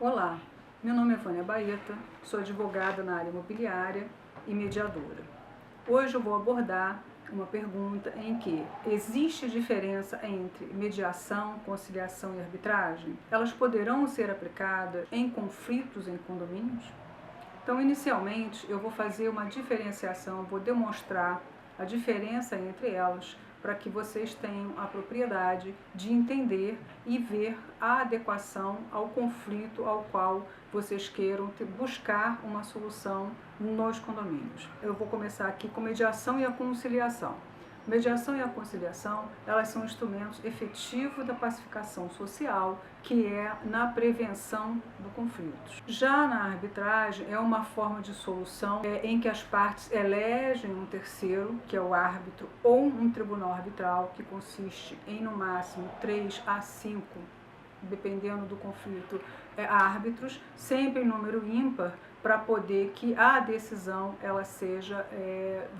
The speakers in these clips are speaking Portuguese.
Olá, meu nome é Vânia Baeta, sou advogada na área imobiliária e mediadora. Hoje eu vou abordar uma pergunta em que existe diferença entre mediação, conciliação e arbitragem? Elas poderão ser aplicadas em conflitos em condomínios? Então, inicialmente, eu vou fazer uma diferenciação, vou demonstrar a diferença entre elas para que vocês tenham a propriedade de entender e ver a adequação ao conflito ao qual vocês queiram buscar uma solução nos condomínios. Eu vou começar aqui com mediação e a conciliação. Mediação e a conciliação, elas são instrumentos efetivos da pacificação social, que é na prevenção do conflito. Já na arbitragem, é uma forma de solução em que as partes elegem um terceiro, que é o árbitro, ou um tribunal arbitral, que consiste em, no máximo, 3 a 5, dependendo do conflito, árbitros, sempre em número ímpar, para poder que a decisão ela seja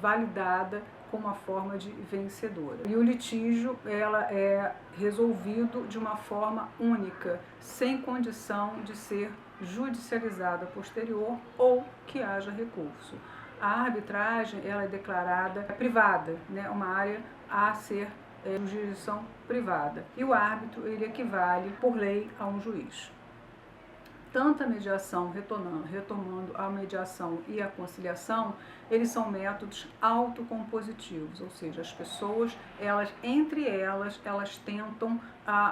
validada com uma forma de vencedora. E o litígio ela é resolvido de uma forma única, sem condição de ser judicializada posterior ou que haja recurso. A arbitragem ela é declarada privada, né, uma área a ser jurisdição privada. E o árbitro ele equivale por lei a um juiz. Tanto a mediação, retomando a mediação e a conciliação, eles são métodos autocompositivos, ou seja, as pessoas, entre elas tentam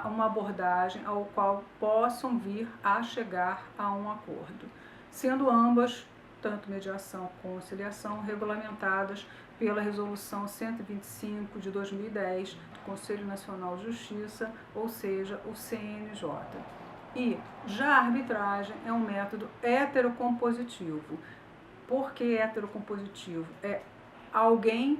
uma abordagem ao qual possam vir a chegar a um acordo, sendo ambas, tanto mediação como conciliação, regulamentadas pela Resolução 125 de 2010 do Conselho Nacional de Justiça, ou seja, o CNJ. E já a arbitragem é um método heterocompositivo. Por que heterocompositivo? É alguém,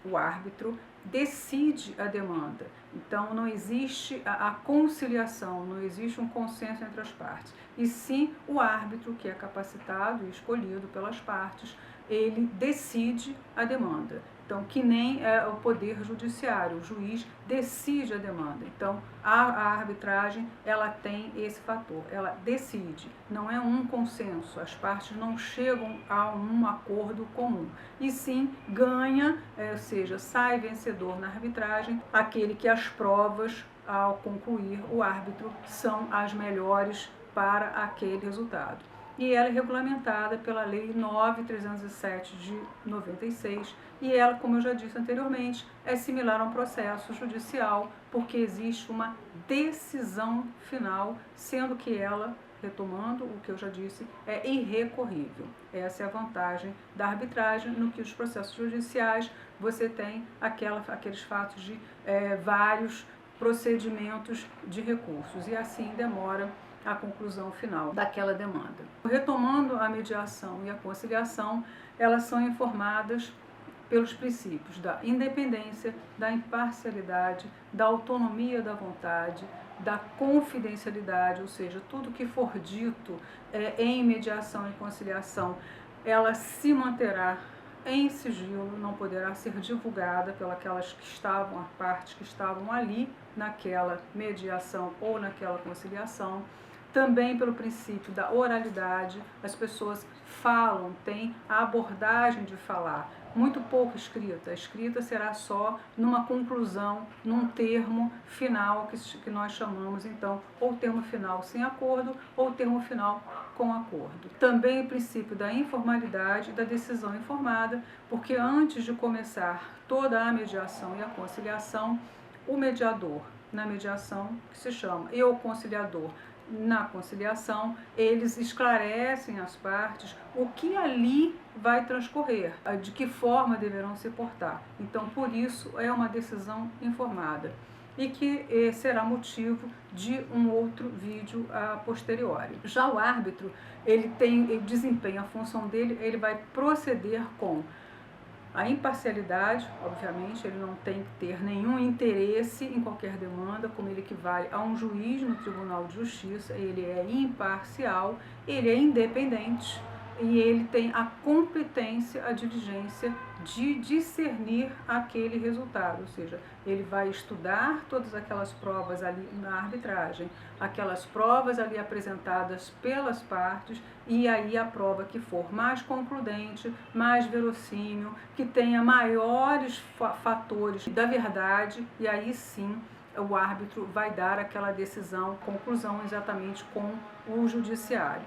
o árbitro, decide a demanda. Então não existe a conciliação, não existe um consenso entre as partes. E sim o árbitro, que é capacitado e escolhido pelas partes, ele decide a demanda. Então, que nem o poder judiciário, o juiz decide a demanda. Então, a arbitragem, ela tem esse fator, ela decide, não é um consenso, as partes não chegam a um acordo comum. E sim, ganha, ou seja, sai vencedor na arbitragem, aquele que as provas, ao concluir o árbitro, são as melhores para aquele resultado. E ela é regulamentada pela Lei 9.307 de 96, e ela, como eu já disse anteriormente, é similar a um processo judicial, porque existe uma decisão final, sendo que ela, retomando o que eu já disse, é irrecorrível. Essa é a vantagem da arbitragem, no que os processos judiciais você tem aqueles fatos de vários procedimentos de recursos, e assim demora a conclusão final daquela demanda. Retomando a mediação e a conciliação, elas são informadas pelos princípios da independência, da imparcialidade, da autonomia da vontade, da confidencialidade, ou seja, tudo que for dito em mediação e conciliação, ela se manterá em sigilo, não poderá ser divulgada pelas que estavam, as partes que estavam ali naquela mediação ou naquela conciliação. Também pelo princípio da oralidade, as pessoas falam, têm a abordagem de falar, muito pouco escrita. A escrita será só numa conclusão, num termo final que nós chamamos, então, ou termo final sem acordo ou termo final com acordo. Também o princípio da informalidade e da decisão informada, porque antes de começar toda a mediação e a conciliação, o mediador, na mediação, que se chama, e o conciliador, na conciliação, eles esclarecem às partes o que ali vai transcorrer, de que forma deverão se portar. Então, por isso, é uma decisão informada e que será motivo de um outro vídeo a posteriori. Já o árbitro, ele desempenha a função dele, ele vai proceder com a imparcialidade, obviamente, ele não tem que ter nenhum interesse em qualquer demanda, como ele equivale a um juiz no Tribunal de Justiça, ele é imparcial, ele é independente e ele tem a competência, a diligência de discernir aquele resultado, ou seja, ele vai estudar todas aquelas provas ali na arbitragem, aquelas provas ali apresentadas pelas partes, e aí a prova que for mais concludente, mais verossímil, que tenha maiores fatores da verdade, e aí sim o árbitro vai dar aquela decisão, conclusão exatamente com o judiciário.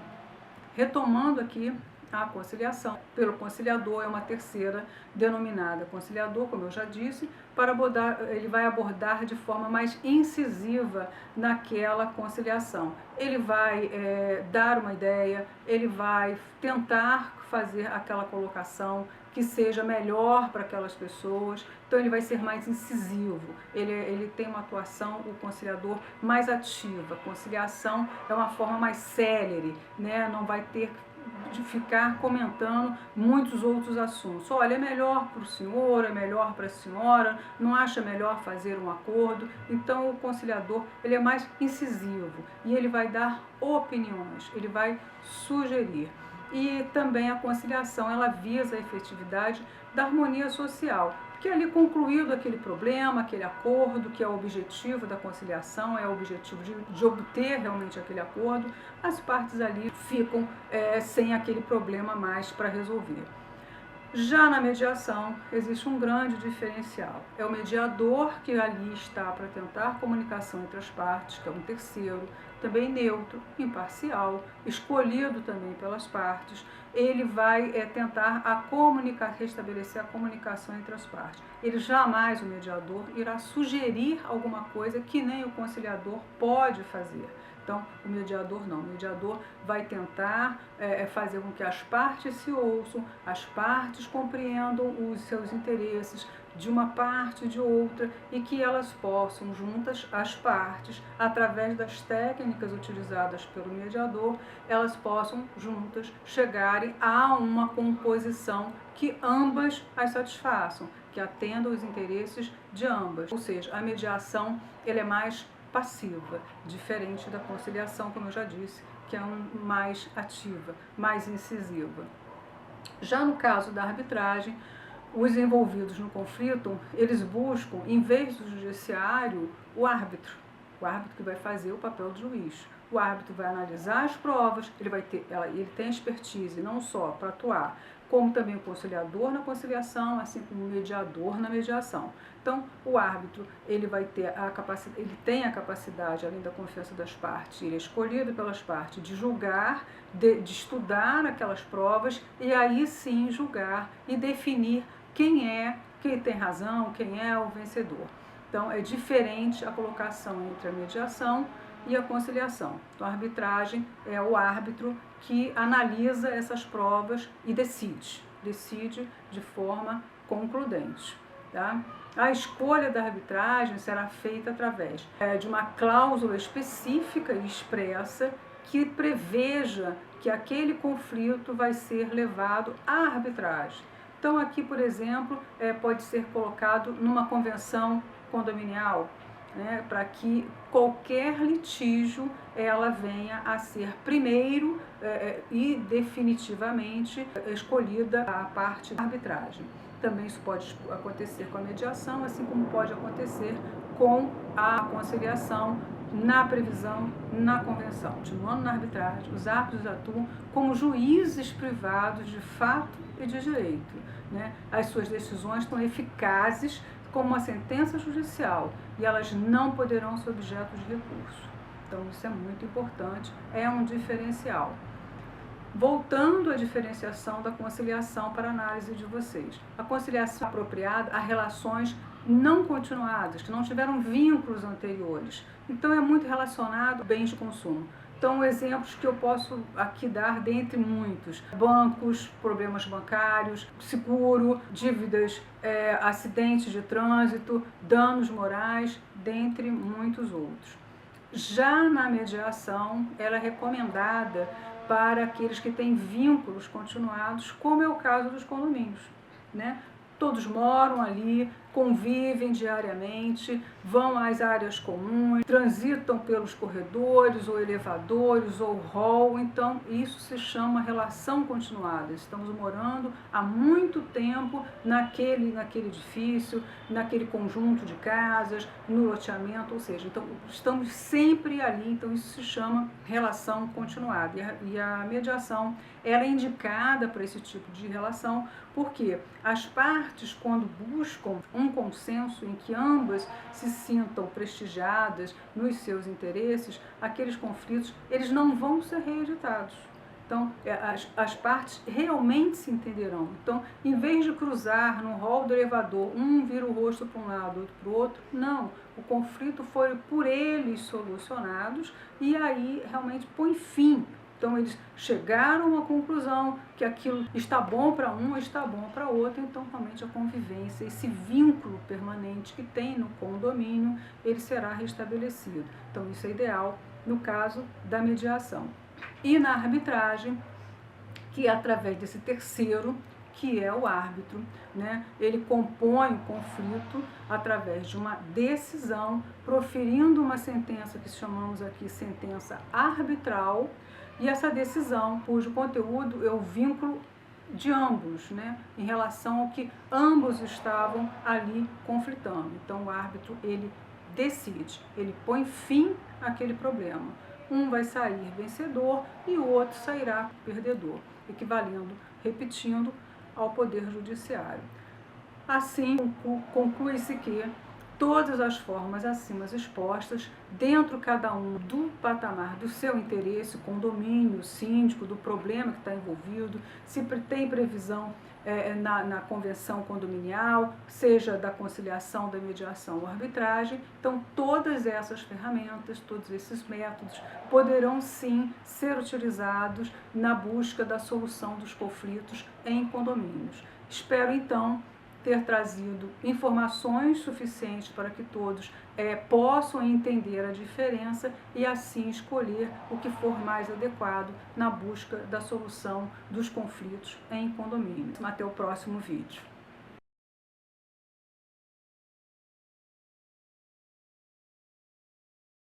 Retomando aqui a conciliação pelo conciliador, é uma terceira denominada conciliador, como eu já disse, para abordar, ele vai abordar de forma mais incisiva naquela conciliação. Ele vai dar uma ideia, ele vai tentar fazer aquela colocação que seja melhor para aquelas pessoas, então ele vai ser mais incisivo, ele tem uma atuação, o conciliador, mais ativa. A conciliação é uma forma mais célere, né? Não vai ter de ficar comentando muitos outros assuntos. Olha, é melhor para o senhor, é melhor para a senhora, não acha melhor fazer um acordo? Então o conciliador, ele é mais incisivo e ele vai dar opiniões, ele vai sugerir. E também a conciliação, ela visa a efetividade da harmonia social, que é ali concluído aquele problema, aquele acordo, que é o objetivo da conciliação, é o objetivo de obter realmente aquele acordo, as partes ali ficam sem aquele problema mais para resolver. Já na mediação, existe um grande diferencial. É o mediador que ali está para tentar comunicação entre as partes, que é um terceiro, também neutro, imparcial, escolhido também pelas partes. Ele vai tentar restabelecer a comunicação entre as partes. Ele jamais, o mediador, irá sugerir alguma coisa que nem o conciliador pode fazer. Então, o mediador não. O mediador vai tentar fazer com que as partes se ouçam, as partes compreendam os seus interesses de uma parte e de outra, e que elas possam, juntas, as partes, através das técnicas utilizadas pelo mediador, elas possam, juntas, chegarem a uma composição que ambas as satisfaçam, que atenda aos interesses de ambas. Ou seja, a mediação ela é mais passiva, diferente da conciliação, como eu já disse, que é mais ativa, mais incisiva. Já no caso da arbitragem, os envolvidos no conflito, eles buscam, em vez do judiciário, o árbitro que vai fazer o papel do juiz. O árbitro vai analisar as provas, ele tem expertise não só para atuar, como também o conciliador na conciliação, assim como o mediador na mediação. Então, o árbitro, ele tem a capacidade, além da confiança das partes, ele é escolhido pelas partes, de julgar, de estudar aquelas provas e aí sim julgar e definir quem tem razão, quem é o vencedor. Então, é diferente a colocação entre a mediação e a conciliação. Então, a arbitragem é o árbitro que analisa essas provas e decide de forma concludente. Tá? A escolha da arbitragem será feita através de uma cláusula específica e expressa que preveja que aquele conflito vai ser levado à arbitragem. Então, aqui, por exemplo, pode ser colocado numa convenção condominial, né, para que qualquer litígio ela venha a ser primeiro e definitivamente escolhida a parte da arbitragem. Também isso pode acontecer com a mediação, assim como pode acontecer com a conciliação, na previsão, na convenção. Continuando na arbitragem, os árbitros atuam como juízes privados de fato e de direito, né? As suas decisões estão eficazes como uma sentença judicial e elas não poderão ser objeto de recurso. Então isso é muito importante, é um diferencial. Voltando à diferenciação da conciliação para análise de vocês. A conciliação apropriada a relações não continuadas, que não tiveram vínculos anteriores. Então é muito relacionado a bens de consumo. Então, exemplos que eu posso aqui dar, dentre muitos: bancos, problemas bancários, seguro, dívidas, acidentes de trânsito, danos morais, dentre muitos outros. Já na mediação, ela é recomendada para aqueles que têm vínculos continuados, como é o caso dos condomínios, né? Todos moram ali, convivem diariamente, vão às áreas comuns, transitam pelos corredores ou elevadores ou hall, então isso se chama relação continuada. Estamos morando há muito tempo naquele edifício, naquele conjunto de casas, no loteamento, ou seja, então estamos sempre ali, então isso se chama relação continuada. E a mediação, ela é indicada para esse tipo de relação, porque as partes, quando buscam um consenso em que ambas se sintam prestigiadas nos seus interesses, aqueles conflitos, eles não vão ser reeditados. Então, as partes realmente se entenderão. Então, em vez de cruzar no hall do elevador, um vira o rosto para um lado, outro para o outro, não. O conflito foi por eles solucionados e aí realmente põe fim. Então, eles chegaram a uma conclusão que aquilo está bom para um, está bom para outro, então realmente a convivência, esse vínculo permanente que tem no condomínio, ele será restabelecido. Então, isso é ideal no caso da mediação. E na arbitragem, que é através desse terceiro, que é o árbitro, né? Ele compõe o conflito através de uma decisão, proferindo uma sentença que chamamos aqui sentença arbitral, e essa decisão, cujo conteúdo é o vínculo de ambos, né? Em relação ao que ambos estavam ali conflitando. Então o árbitro, ele decide, ele põe fim àquele problema. Um vai sair vencedor e o outro sairá perdedor, equivalendo, repetindo, ao Poder Judiciário. Assim, conclui-se que todas as formas acima expostas, dentro cada um do patamar do seu interesse, condomínio, síndico, do problema que está envolvido, se tem previsão na convenção condominial, seja da conciliação, da mediação ou arbitragem. Então, todas essas ferramentas, todos esses métodos poderão sim ser utilizados na busca da solução dos conflitos em condomínios. Espero então ter trazido informações suficientes para que todos possam entender a diferença e assim escolher o que for mais adequado na busca da solução dos conflitos em condomínios. Até o próximo vídeo.